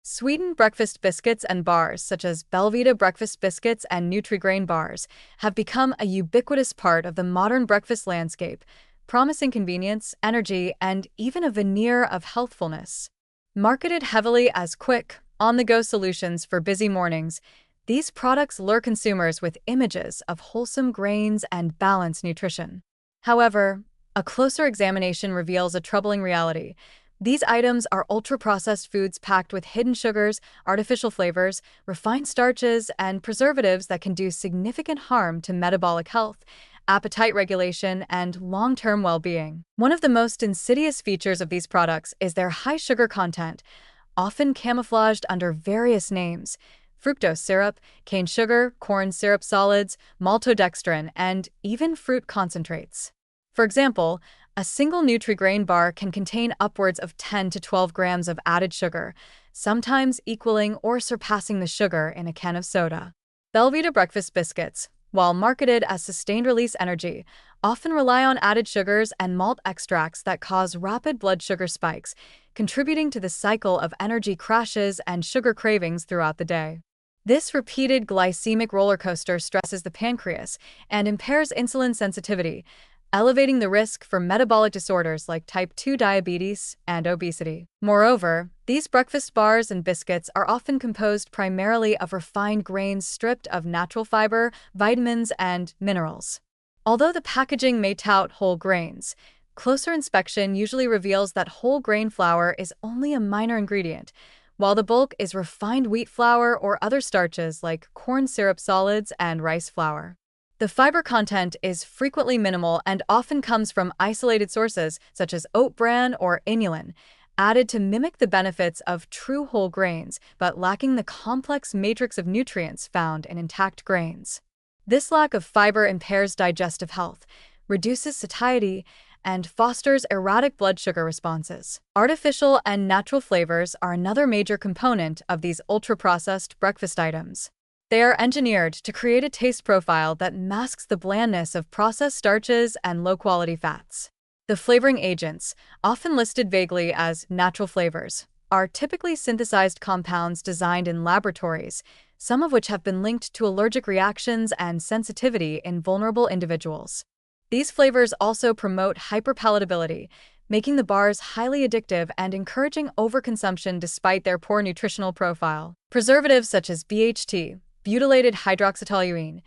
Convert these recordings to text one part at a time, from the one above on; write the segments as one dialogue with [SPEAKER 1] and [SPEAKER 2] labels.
[SPEAKER 1] Sweetened breakfast biscuits and bars, such as Belvita breakfast biscuits and Nutri-Grain bars, have become a ubiquitous part of the modern breakfast landscape, promising convenience, energy, and even a veneer of healthfulness. Marketed heavily as quick, on-the-go solutions for busy mornings, these products lure consumers with images of wholesome grains and balanced nutrition. However, a closer examination reveals a troubling reality. These items are ultra-processed foods packed with hidden sugars, artificial flavors, refined starches, and preservatives that can do significant harm to metabolic health, appetite regulation, and long-term well-being. One of the most insidious features of these products is their high sugar content, often camouflaged under various names: fructose syrup, cane sugar, corn syrup solids, maltodextrin, and even fruit concentrates. For example, a single Nutri-Grain bar can contain upwards of 10 to 12 grams of added sugar, sometimes equaling or surpassing the sugar in a can of soda. Belvita breakfast biscuits, while marketed as sustained-release energy, often rely on added sugars and malt extracts that cause rapid blood sugar spikes, contributing to the cycle of energy crashes and sugar cravings throughout the day. This repeated glycemic roller coaster stresses the pancreas and impairs insulin sensitivity, elevating the risk for metabolic disorders like type 2 diabetes and obesity. Moreover, these breakfast bars and biscuits are often composed primarily of refined grains stripped of natural fiber, vitamins, and minerals. Although the packaging may tout whole grains, closer inspection usually reveals that whole grain flour is only a minor ingredient, while the bulk is refined wheat flour or other starches like corn syrup solids and rice flour. The fiber content is frequently minimal and often comes from isolated sources such as oat bran or inulin, added to mimic the benefits of true whole grains but lacking the complex matrix of nutrients found in intact grains. This lack of fiber impairs digestive health, reduces satiety, and fosters erratic blood sugar responses. Artificial and natural flavors are another major component of these ultra-processed breakfast items. They are engineered to create a taste profile that masks the blandness of processed starches and low-quality fats. The flavoring agents, often listed vaguely as natural flavors, are typically synthesized compounds designed in laboratories, some of which have been linked to allergic reactions and sensitivity in vulnerable individuals. These flavors also promote hyperpalatability, making the bars highly addictive and encouraging overconsumption despite their poor nutritional profile. Preservatives such as BHT, butylated hydroxytoluene,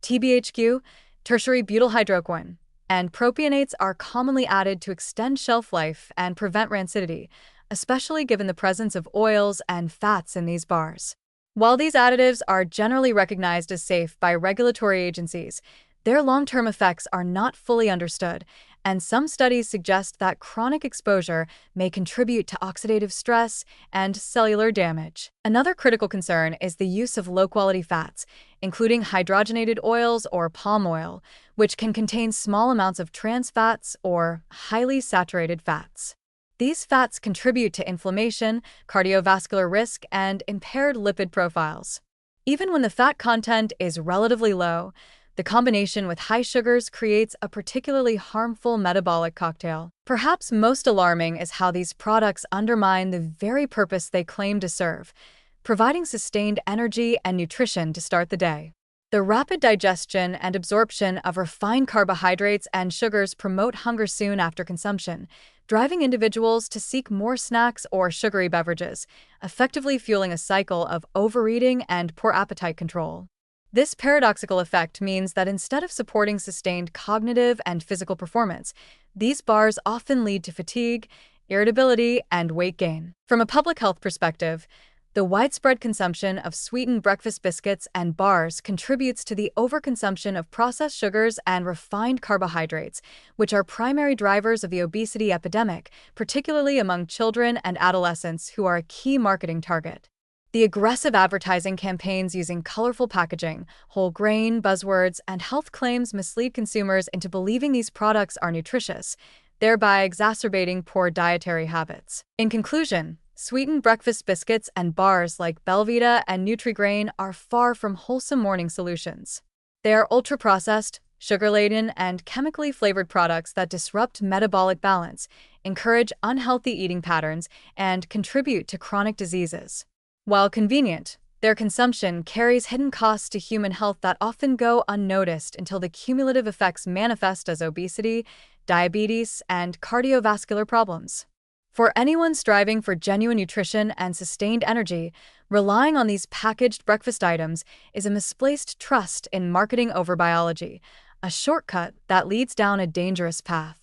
[SPEAKER 1] TBHQ, tertiary butyl hydroquinone, and propionates are commonly added to extend shelf life and prevent rancidity, especially given the presence of oils and fats in these bars. While these additives are generally recognized as safe by regulatory agencies, their long-term effects are not fully understood, and some studies suggest that chronic exposure may contribute to oxidative stress and cellular damage. Another critical concern is the use of low-quality fats, including hydrogenated oils or palm oil, which can contain small amounts of trans fats or highly saturated fats. These fats contribute to inflammation, cardiovascular risk, and impaired lipid profiles. Even when the fat content is relatively low, the combination with high sugars creates a particularly harmful metabolic cocktail. Perhaps most alarming is how these products undermine the very purpose they claim to serve, providing sustained energy and nutrition to start the day. The rapid digestion and absorption of refined carbohydrates and sugars promote hunger soon after consumption, driving individuals to seek more snacks or sugary beverages, effectively fueling a cycle of overeating and poor appetite control. This paradoxical effect means that instead of supporting sustained cognitive and physical performance, these bars often lead to fatigue, irritability, and weight gain. From a public health perspective, the widespread consumption of sweetened breakfast biscuits and bars contributes to the overconsumption of processed sugars and refined carbohydrates, which are primary drivers of the obesity epidemic, particularly among children and adolescents who are a key marketing target. The aggressive advertising campaigns using colorful packaging, whole grain buzzwords, and health claims mislead consumers into believing these products are nutritious, thereby exacerbating poor dietary habits. In conclusion, sweetened breakfast biscuits and bars like Belvita and Nutri-Grain are far from wholesome morning solutions. They are ultra-processed, sugar-laden, and chemically flavored products that disrupt metabolic balance, encourage unhealthy eating patterns, and contribute to chronic diseases. While convenient, their consumption carries hidden costs to human health that often go unnoticed until the cumulative effects manifest as obesity, diabetes, and cardiovascular problems. For anyone striving for genuine nutrition and sustained energy, relying on these packaged breakfast items is a misplaced trust in marketing over biology, a shortcut that leads down a dangerous path.